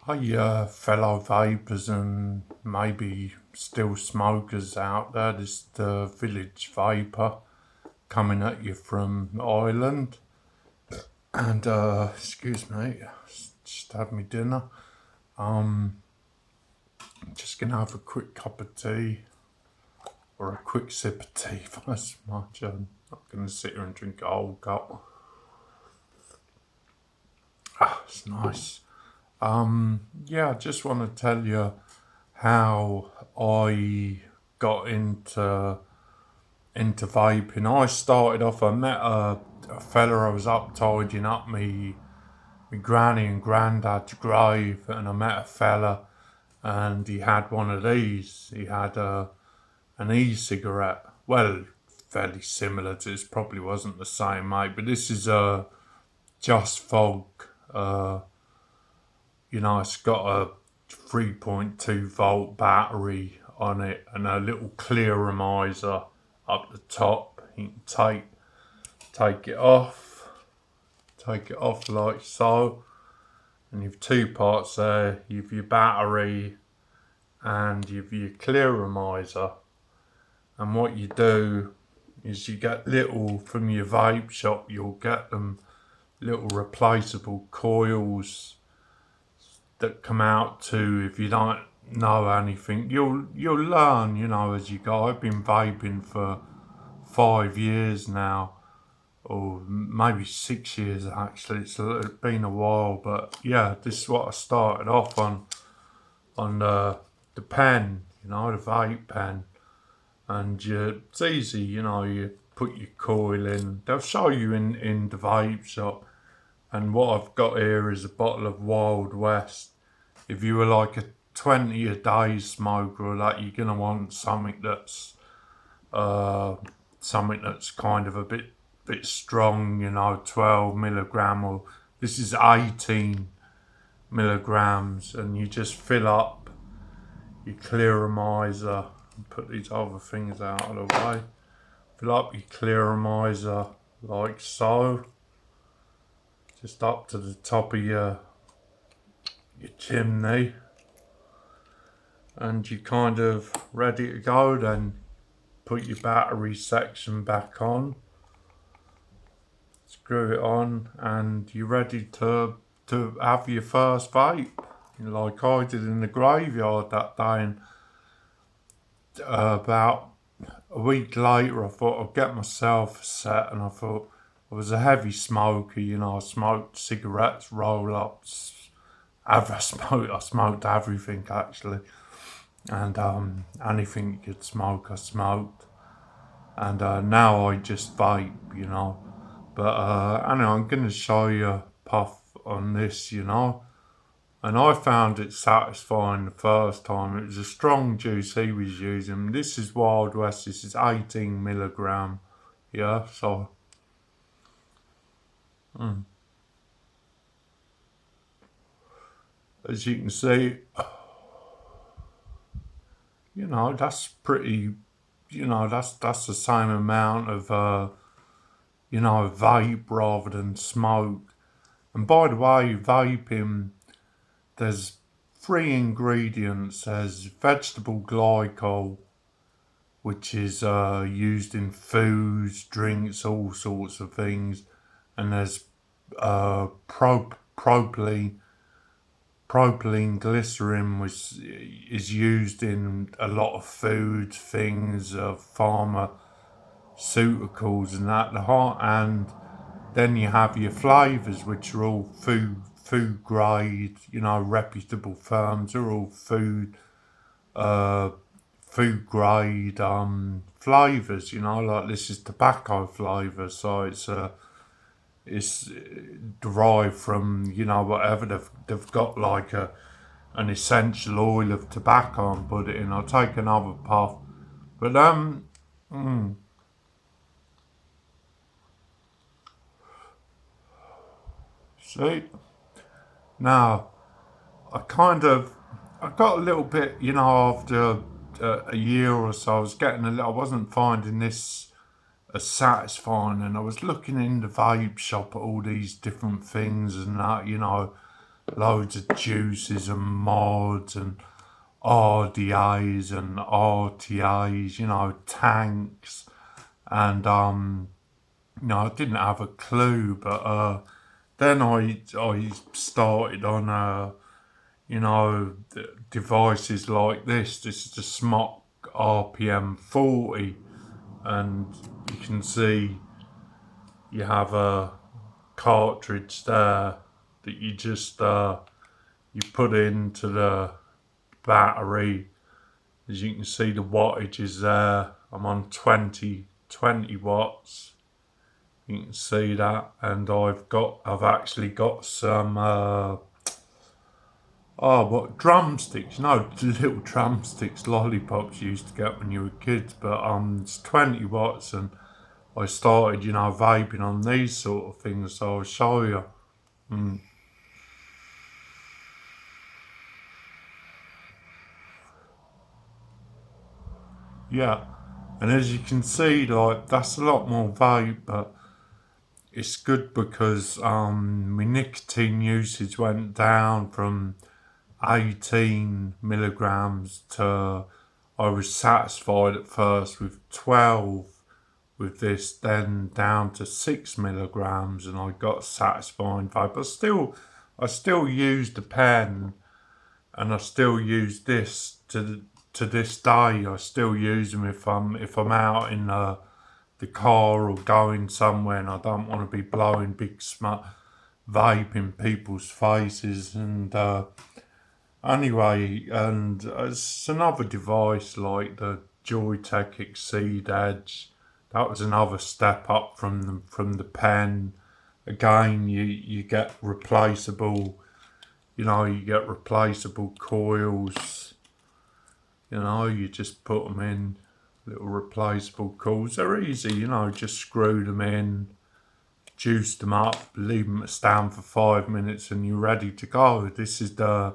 Hey, fellow vapers and maybe still smokers out there, this is the Village Vapor coming at you from Ireland. And, excuse me, just had me dinner. I'm just gonna have a quick cup of tea, or a quick sip of tea first much. I'm not gonna sit here and drink a whole cup. It's nice. Yeah, I just want to tell you how I got into vaping. I started off. I met a fella. I was up tidying up me granny and granddad's grave, and I met a fella, and he had one of these. He had an e-cigarette. Well, fairly similar to this. Probably wasn't the same, mate. But this is a Just Fog. Uh, it's got a 3.2 volt battery on it and a little clear miser up the top. You can take it off like so, and you've two parts there. You've your battery and you've your clear miser. And what you do is you get little from your vape shop. You'll get them little replaceable coils that come out to, if you don't know anything, you'll learn, as you go. I've been vaping for 5 years now, or maybe 6 years actually. It's been a while, but yeah, this is what I started off on the pen, the vape pen, and it's easy, you put your coil in. They'll show you in the vape shop. And what I've got here is a bottle of Wild West. If you were like a 20 a day smoker or that, you're gonna want something that's kind of a bit strong, 12 milligram, or this is 18 milligrams, and you just fill up your clearomizer and put these other things out of the way. Fill up your clearomizer like so, just up to the top of your chimney, and you're kind of ready to go. Then put your battery section back on, screw it on, and you're ready to have your first vape, like I did in the graveyard that day. And about a week later, I thought I'd get myself set, and I thought I was a heavy smoker. I smoked cigarettes, roll-ups. I smoked everything actually, and anything you could smoke, I smoked. And now I just vape, But anyway, I'm gonna show you a puff on this, And I found it satisfying the first time. It was a strong juice he was using. This is Wild West. This is 18 milligram. Yeah, so. As you can see, that's pretty, that's the same amount of, vape rather than smoke. And by the way, vaping, there's 3 ingredients. There's vegetable glycol, which is used in foods, drinks, all sorts of things. And there's propylene. Propylene glycerin is used in a lot of food things, pharmaceuticals and that. And then you have your flavors, which are all food grade, reputable firms are all food grade flavors. Like this is tobacco flavor, so it's derived from whatever they've got, like an essential oil of tobacco, and put it in. I'll take another puff, but see, now I got a little bit, after a year or so, I wasn't finding this as satisfying, and I was looking in the vape shop at all these different things and that, loads of juices and mods and RDAs and RTAs, you know, tanks, and I didn't have a clue, but then I started on devices like this. This is the Smok RPM 40, and you can see you have a cartridge there that you just you put into the battery. As you can see, the wattage is there. I'm on 20 watts. You can see that, and I've actually got some what drumsticks? No, little drumsticks, lollipops you used to get when you were kids. But it's 20 watts, and I started, vaping on these sort of things. So I'll show you. Yeah, and as you can see, like that's a lot more vape, but it's good because my nicotine usage went down from 18 milligrams to, I was satisfied at first with 12 with this, then down to 6 milligrams, and I got satisfying vape. I still use the pen, and I still use this to this day. I still use them if I'm out in the car or going somewhere and I don't want to be blowing big smut vape in people's faces. And anyway, and it's another device like the Joytech Exceed Edge. That was another step up from the pen. Again, you get replaceable. You get replaceable coils. You just put them in, little replaceable coils. They're easy. Just screw them in, juice them up, leave them to stand for 5 minutes, and you're ready to go. This is the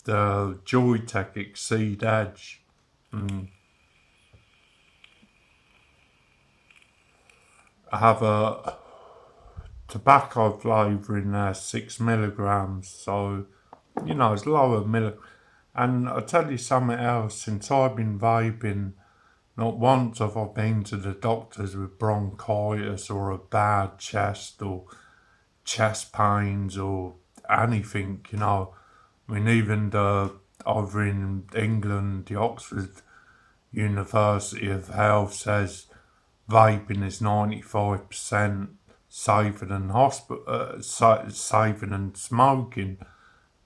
Joytech Exceed Edge. I have a tobacco flavour in there, 6 milligrams. So it's lower milligrams. And I'll tell you something else. Since I've been vaping, not once have I been to the doctors with bronchitis or a bad chest or chest pains or anything. I mean, even over in England, the Oxford University of Health says vaping is 95% safer than safer than smoking.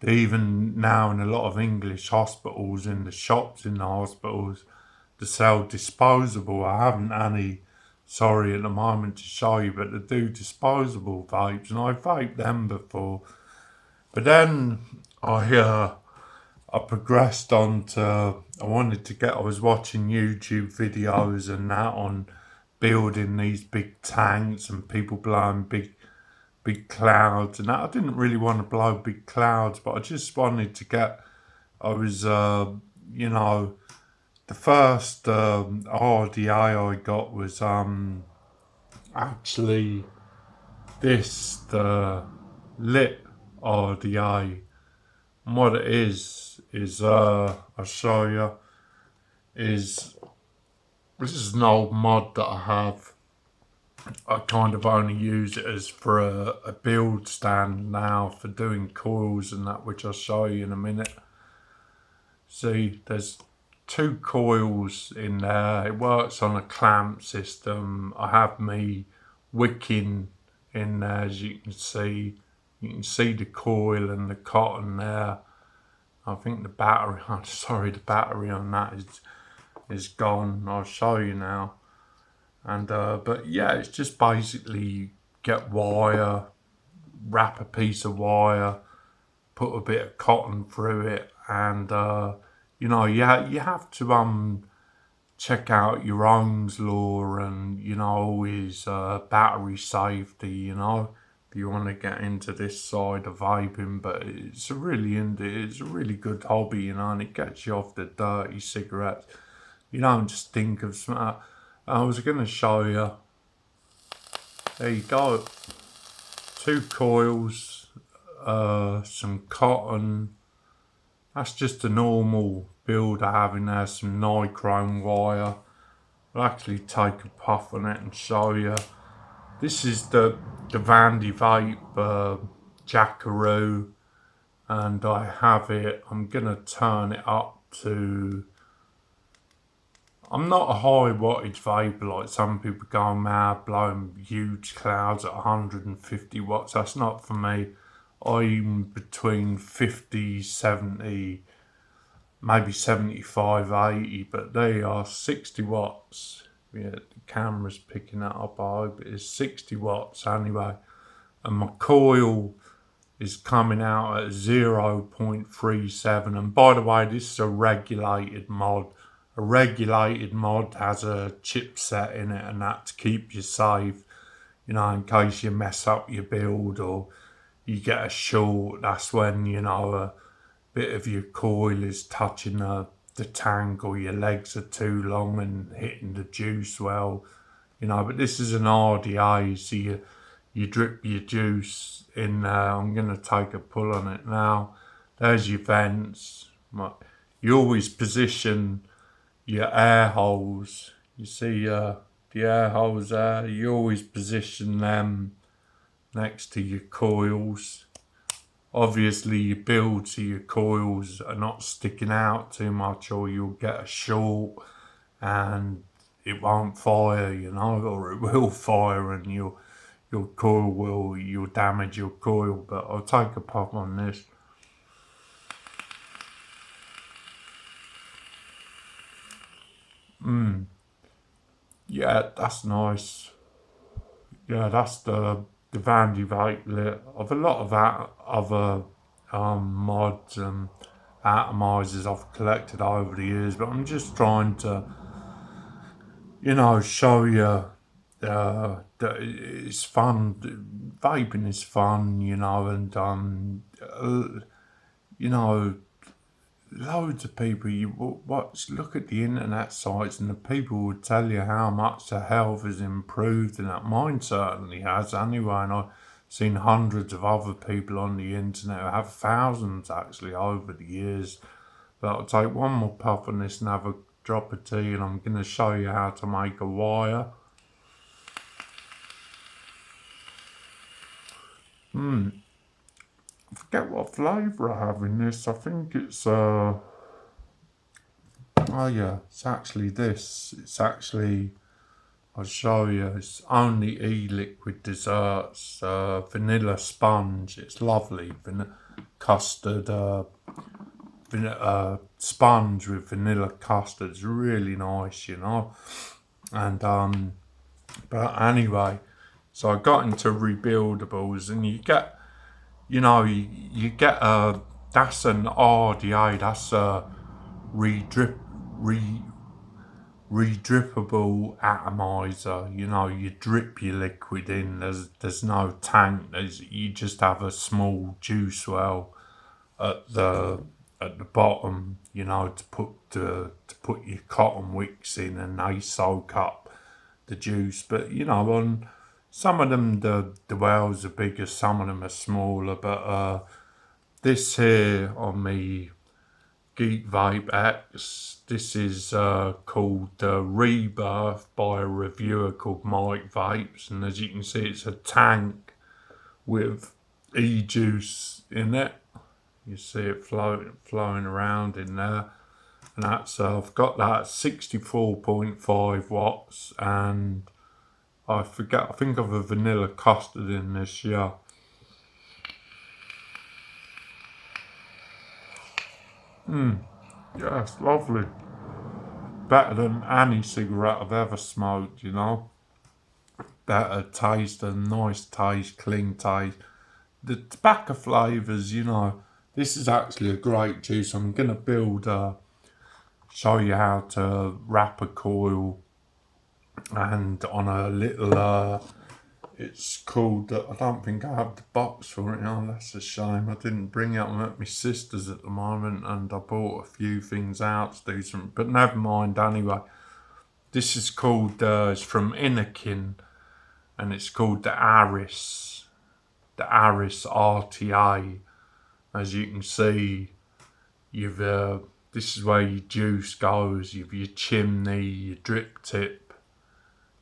Even now in a lot of English hospitals, in the shops in the hospitals, to sell disposable. I haven't any, sorry, at the moment to show you, but they do disposable vapes, and I've vaped them before. But then I progressed on to, I was watching YouTube videos and that on building these big tanks and people blowing big clouds and that. I didn't really want to blow big clouds, but I just wanted to get. I was, the first RDA I got was actually the lit RDA. And what it is I'll show you. This is an old mod that I have. I kind of only use it as for a build stand now for doing coils and that, which I'll show you in a minute. See, there's 2 coils in there. It works on a clamp system. I have me wicking in there, as you can see. You can see the coil and the cotton there. I think the battery, the battery on that is gone. I'll show you now. And but yeah, it's just basically get wire, wrap a piece of wire, put a bit of cotton through it, and you have to check out your Ohm's law and always battery safety. If you want to get into this side of vaping, but it's a really good hobby, and it gets you off the dirty cigarettes. You don't just think of smart. I was going to show you. There you go. 2 coils. some cotton. That's just a normal build I have in there, some nichrome wire. I'll actually take a puff on it and show you. This is the Vandy Vape Jackaroo, and I have it. I'm gonna turn it up to. I'm not a high wattage vapor like some people go mad blowing huge clouds at 150 watts. That's not for me. I'm between 50, 70, maybe 75, 80, but they are 60 watts. Yeah, the camera's picking that up, I hope it is 60 watts anyway. And my coil is coming out at 0.37. And by the way, this is a regulated mod. A regulated mod has a chipset in it, and that to keep you safe, you know, in case you mess up your build or you get a short. That's when, you know, a bit of your coil is touching the tank, or your legs are too long and hitting the juice well, you know. But this is an RDA, so you drip your juice in there. I'm going to take a pull on it now. There's your vents. You always position your air holes. You see the air holes there? You always position them next to your coils. Obviously, you build so your coils are not sticking out too much, or you'll get a short and it won't fire, you know, or it will fire and you'll damage your coil. But I'll take a puff on this. Yeah, that's nice. Yeah, that's the Vandy Vape lit. I've a lot of that other mods and atomizers I've collected over the years, but I'm just trying to, you know, show you that it's fun. Vaping is fun, you know, and you know, loads of people you look at the internet sites, and the people will tell you how much their health has improved, and that mine certainly has anyway. And I've seen hundreds of other people on the internet who have thousands actually over the years. But I'll take one more puff on this and have a drop of tea, and I'm going to show you how to make a wire. I forget what flavour I have in this. I think it's oh yeah, it's actually this. It's actually, I'll show you. It's only e-liquid desserts, vanilla sponge. It's lovely, custard, sponge with vanilla custard. It's really nice, you know. And but anyway, so I got into rebuildables, and you get, you know, you get that's an RDA. That's a redrippable atomizer. You know, you drip your liquid in. There's no tank. You just have a small juice well at the bottom. You know, to put your cotton wicks in, and they soak up the juice. But you know, on some of them the wells are bigger, some of them are smaller. But this here on me Geek Vape X, this is called Rebirth by a reviewer called Mike Vapes, and as you can see, it's a tank with e-juice in it. You see it flowing around in there, and that's I've got that 64.5 watts, and I think of a vanilla custard in this, yeah. Yeah, it's lovely. Better than any cigarette I've ever smoked, you know. Better taste, a nice taste, clean taste. The tobacco flavours, you know. This is actually a great juice. I'm going to show you how to wrap a coil, and on a little, it's called, I don't think I have the box for it. Oh, that's a shame. I didn't bring it. I'm at my sister's at the moment, and I bought a few things out to do some, but never mind anyway. This is called, it's from Innokin, and it's called the Aris. the Aris RTA. As you can see, you've this is where your juice goes. You've your chimney, your drip tip,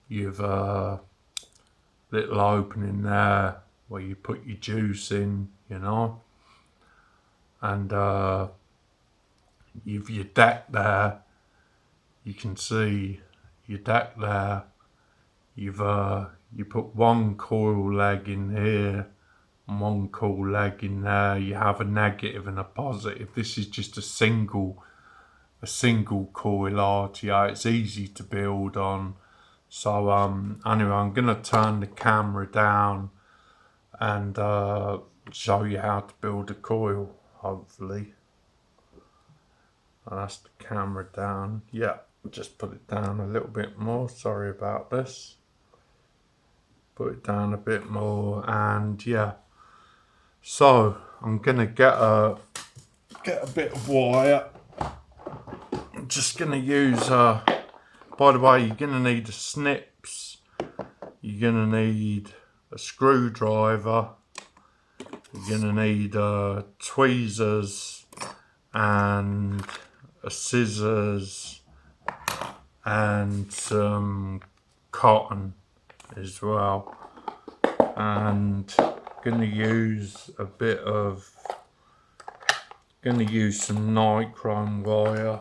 you've little opening there where you put your juice in, you know, and you've your deck there. You can see your deck there. You've you put one coil leg in here and one coil leg in there. You have a negative and a positive. This is just a single coil RTA. It's easy to build on. So anyway, I'm gonna turn the camera down and show you how to build a coil, hopefully. That's the camera down. Yeah, just put it down a little bit more. Sorry about this. Put it down a bit more, and yeah. So I'm gonna get a bit of wire. I'm just gonna use. By the way, you're gonna need snips. You're gonna need a screwdriver. You're gonna need tweezers and a scissors and some cotton as well, and gonna use some nichrome wire.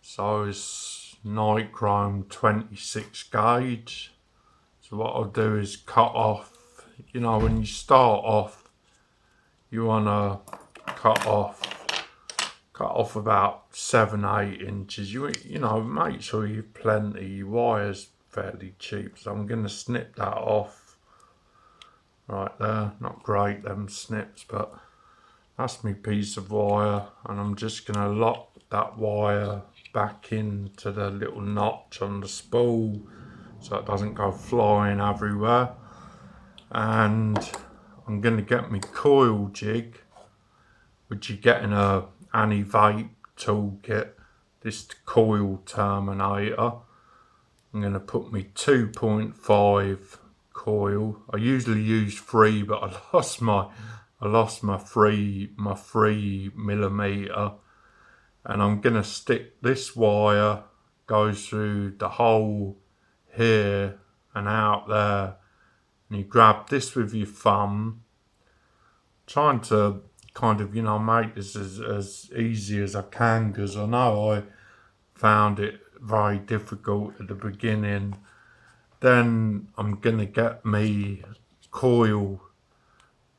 So it's nichrome 26 gauge. So what I'll do is cut off, you know, when you start off, you wanna cut off about 7-8 inches. You know, make sure you've plenty. Your wire's fairly cheap, so I'm gonna snip that off right there. Not great, them snips, but that's my piece of wire, and I'm just gonna lock that wire back into the little notch on the spool so it doesn't go flying everywhere. And I'm gonna get my coil jig, which you get in any vape toolkit. This coil terminator. I'm gonna put my 2.5 coil. I usually use 3, but I lost my 3mm, and I'm gonna stick this wire, goes through the hole here and out there, and you grab this with your thumb, trying to kind of, you know, make this as easy as I can, because I know I found it very difficult at the beginning. Then I'm gonna get me coil.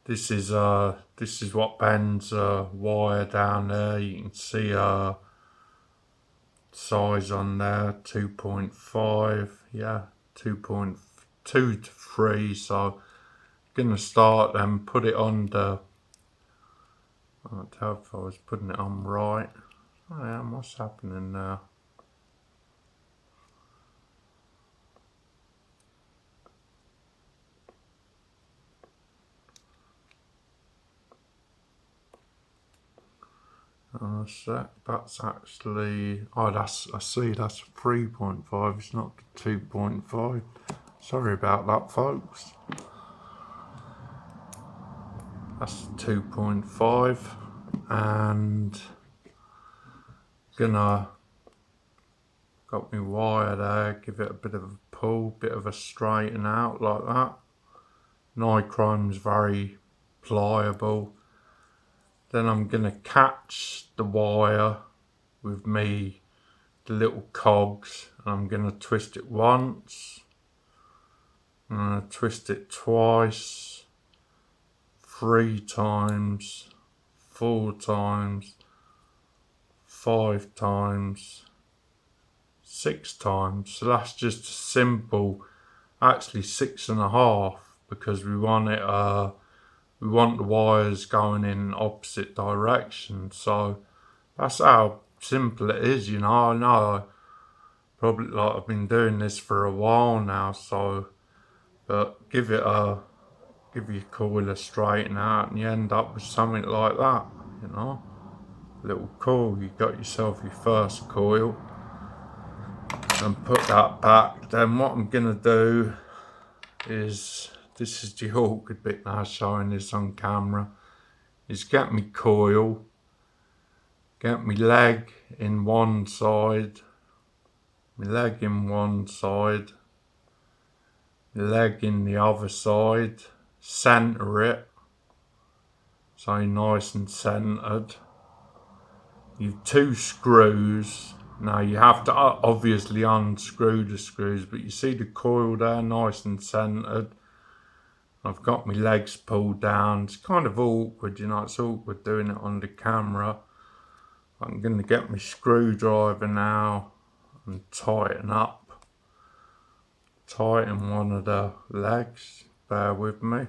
This is what bends wire down there. You can see size on there, 2.5, yeah, 2.2 to 3. So gonna start and put it on the. I can't tell if I was putting it on right. I am. What's happening now? That's actually, oh, I see, that's 3.5, it's not 2.5. Sorry about that, folks. That's 2.5, and gonna got my wire there, give it a bit of a pull, bit of a straighten out like that. Nichrome's very pliable. Then I'm gonna catch the wire with the little cogs, and I'm gonna twist it once, I'm gonna twist it twice, 3 times, 4 times, 5 times, 6 times. So that's just a simple, actually 6.5, because we want it we want the wires going in opposite directions. So that's how simple it is, you know. I know probably, like, I've been doing this for a while now, so, but give your coil a straighten out and you end up with something like that, you know. Little coil, you got yourself your first coil, and put that back. Then what I'm gonna do is this is the awkward bit now, showing this on camera, is get me coil, get me leg in one side, my leg in one side, my leg in the other side, centre it, so nice and centred. You've 2 screws. Now you have to obviously unscrew the screws, but you see the coil there, nice and centred. I've got my legs pulled down. It's kind of awkward, you know, it's awkward doing it on the camera. I'm going to get my screwdriver now and tighten one of the legs. Bear with me.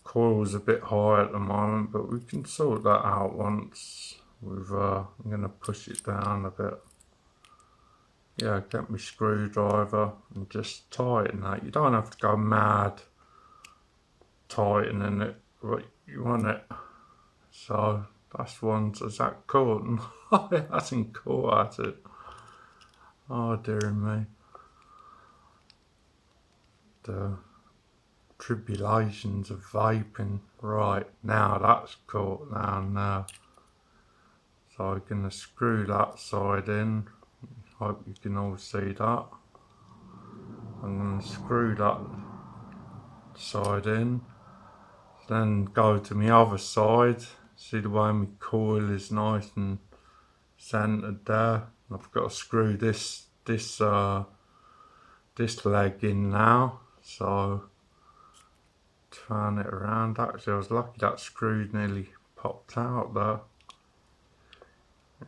Coil's a bit high at the moment, but we can sort that out once we've I'm going to push it down a bit. Yeah, get my screwdriver and just tighten that. You don't have to go mad tightening it, but you want it. So that's one. Is that caught? No, it hasn't caught at it. Oh dear me. The tribulations of vaping. Right, now that's caught down now. So I'm going to screw that side in. Hope you can all see that. I'm going to screw that side in. Then go to my other side. See the way my coil is nice and centered there. I've got to screw this leg in now. So turn it around. Actually, I was lucky that screw nearly popped out there.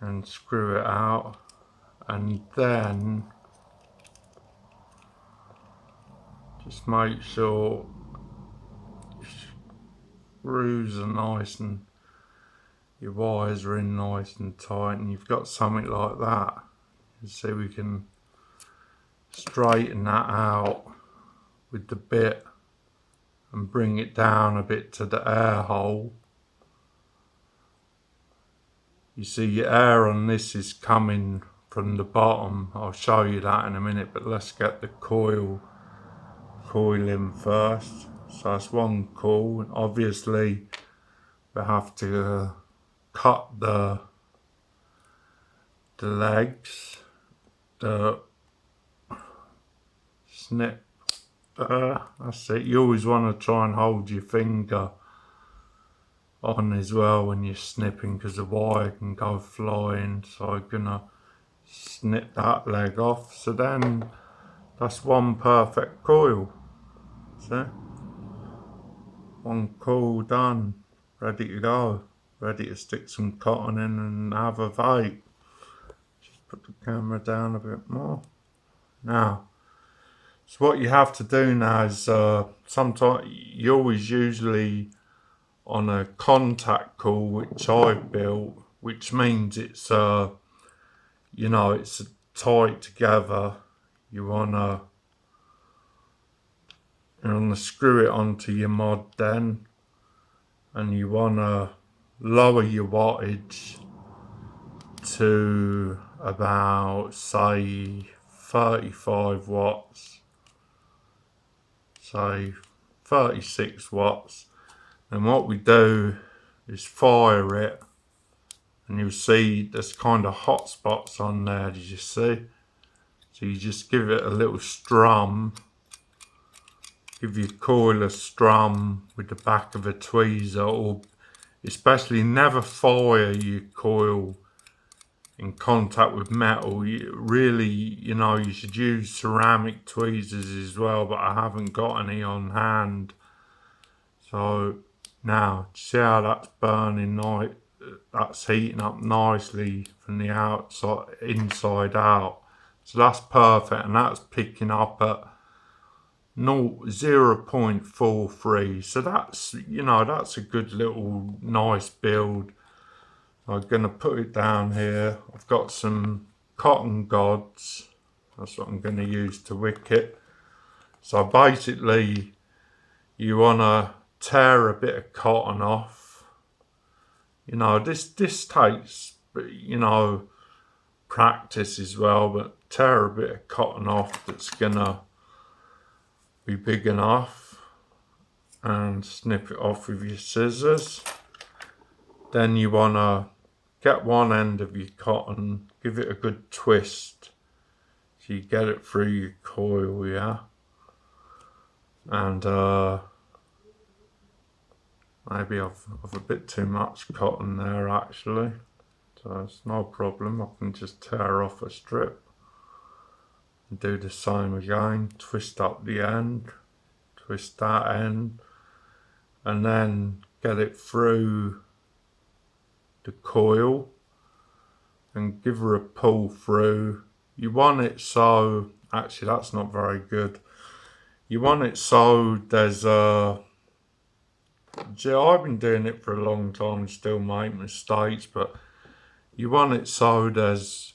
And screw it out. And then just make sure screws are nice and your wires are in nice and tight, and you've got something like that. You see, we can straighten that out with the bit and bring it down a bit to the air hole. You see your air on this is coming from the bottom. I'll show you that in a minute, but let's get the coil in first. So that's one coil. Obviously we have to cut the legs, the snip there. That's it. You always want to try and hold your finger on as well when you're snipping, because the wire can go flying. So I'm gonna snip that leg off. So then that's one perfect coil. See? One coil done, ready to go, ready to stick some cotton in and have a vape. Just put the camera down a bit more. Now, so what you have to do now is sometimes you always usually on a contact coil, which I've built, which means it's you know, it's tight together. You wanna screw it onto your mod then, and you wanna lower your wattage to about, say, 35 watts, say 36 watts. And what we do is fire it, and you'll see there's kind of hot spots on there, did you see? So you just give it a little strum, give your coil a strum with the back of a tweezer, or especially never fire your coil in contact with metal. You know, you should use ceramic tweezers as well, but I haven't got any on hand. So now, see how that's burning nice? That's heating up nicely from the outside, inside out. So that's perfect, and that's picking up at 0.43. So that's, you know, that's a good little nice build. I'm gonna put it down here. I've got some cotton gods. That's what I'm gonna use to wick it. So basically, you wanna tear a bit of cotton off. You know, this takes, you know, practice as well, but tear a bit of cotton off that's gonna be big enough, and snip it off with your scissors. Then you want to get one end of your cotton, give it a good twist so you get it through your coil, yeah? And maybe I've a bit too much cotton there actually, so it's no problem. I can just tear off a strip and do the same again. Twist up the end, twist that end, and then get it through the coil and give her a pull through. You want it so, actually that's not very good. You want it so there's a, I've been doing it for a long time and still make mistakes, but you want it so there's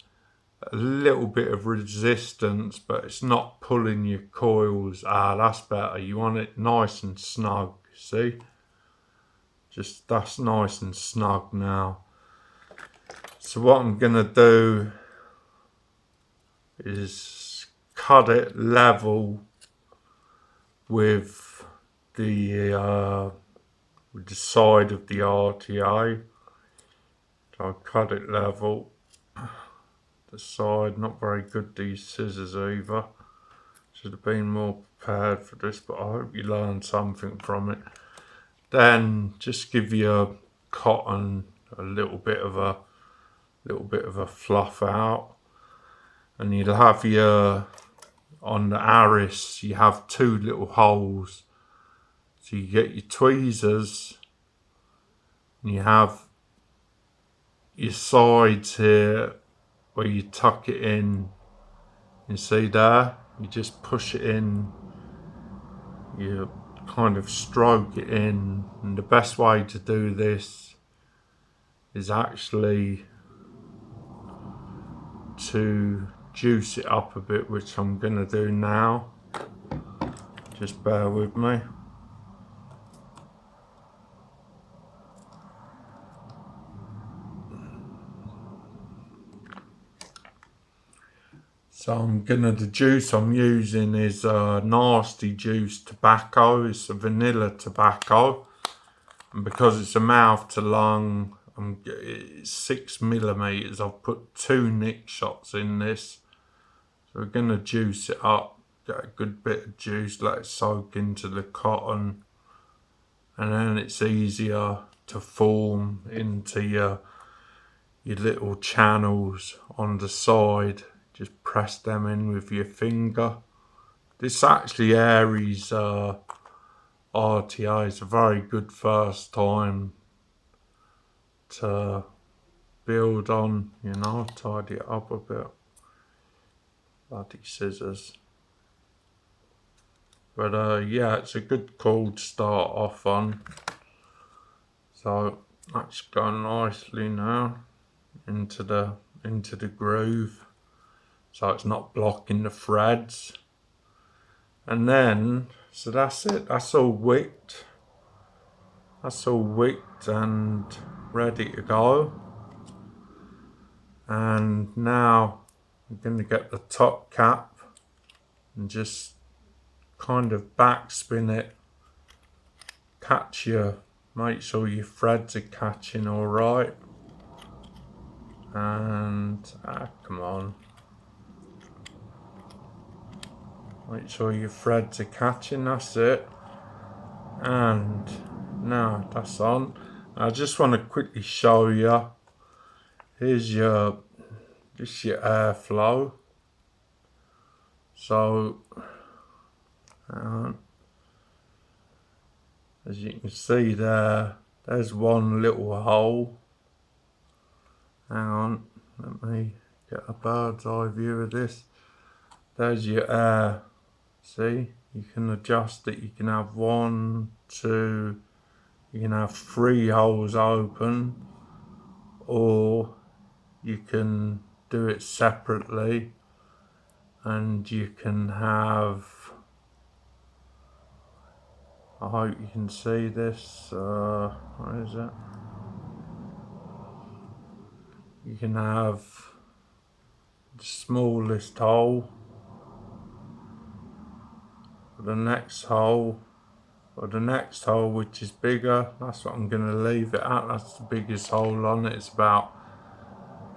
a little bit of resistance, but it's not pulling your coils. That's better. You want it nice and snug, see? Just that's nice and snug now. So what I'm gonna do is cut it level with the side of the RTA. So I cut it level. The side, not very good these scissors either. Should have been more prepared for this, but I hope you learned something from it. Then just give your cotton a little bit of a fluff out, and you'll have your, on the Aris you have two little holes, so you get your tweezers and you have your sides here where you tuck it in. You see there, you just push it in, you kind of stroke it in, and the best way to do this is actually to juice it up a bit, which I'm gonna do now. Just bear with me. So the juice I'm using is Nasty Juice tobacco. It's a vanilla tobacco, and because it's a mouth to lung, it's 6mm. I've put 2 nick shots in this. So we're gonna juice it up, get a good bit of juice, let it soak into the cotton, and then it's easier to form into your little channels on the side. Just press them in with your finger. This actually Aries RTA is a very good first time to build on, you know, tidy it up a bit. Bloody scissors. But yeah, it's a good call to start off on. So that's going nicely now into the groove, so it's not blocking the threads. And then, so that's it, that's all wicked. That's all wicked and ready to go. And now I'm going to get the top cap and just kind of backspin it. Make sure your threads are catching all right. And, come on. Make sure your threads are catching, that's it. And now that's on. I just want to quickly show you. Here's just your airflow. So, as you can see there's one little hole. Hang on, let me get a bird's eye view of this. There's your air. See, you can adjust it. You can have 1, 2, you can have 3 holes open, or you can do it separately, and you can have, I hope you can see this, what is it? You can have the smallest hole, the next hole, or the next hole which is bigger. That's what I'm going to leave it at. That's the biggest hole on it. It's about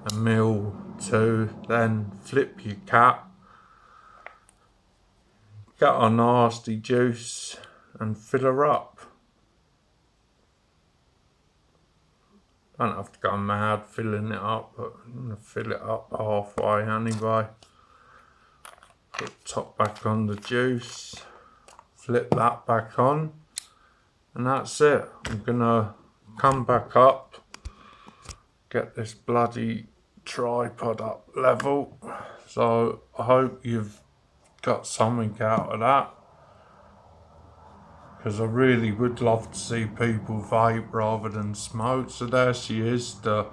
1mm too. Then flip your cap, get a nasty juice and fill her up. Don't have to go mad filling it up, but I'm going to fill it up halfway anyway. Put top back on the juice, flip that back on, and that's it. I'm going to come back up, get this bloody tripod up level. So I hope you've got something out of that, because I really would love to see people vape rather than smoke. So there she is, the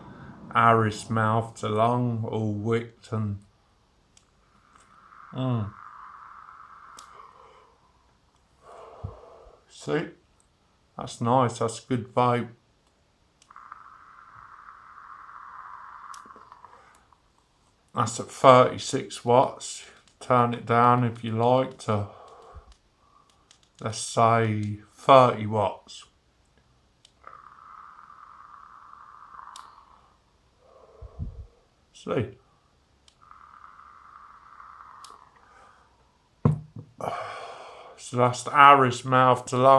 Aris mouth to lung, all wicked and see, that's nice. That's good vape. That's at 36 watts. Turn it down if you like to, let's say, 30 watts. See? So that's the Aris mouth to lung.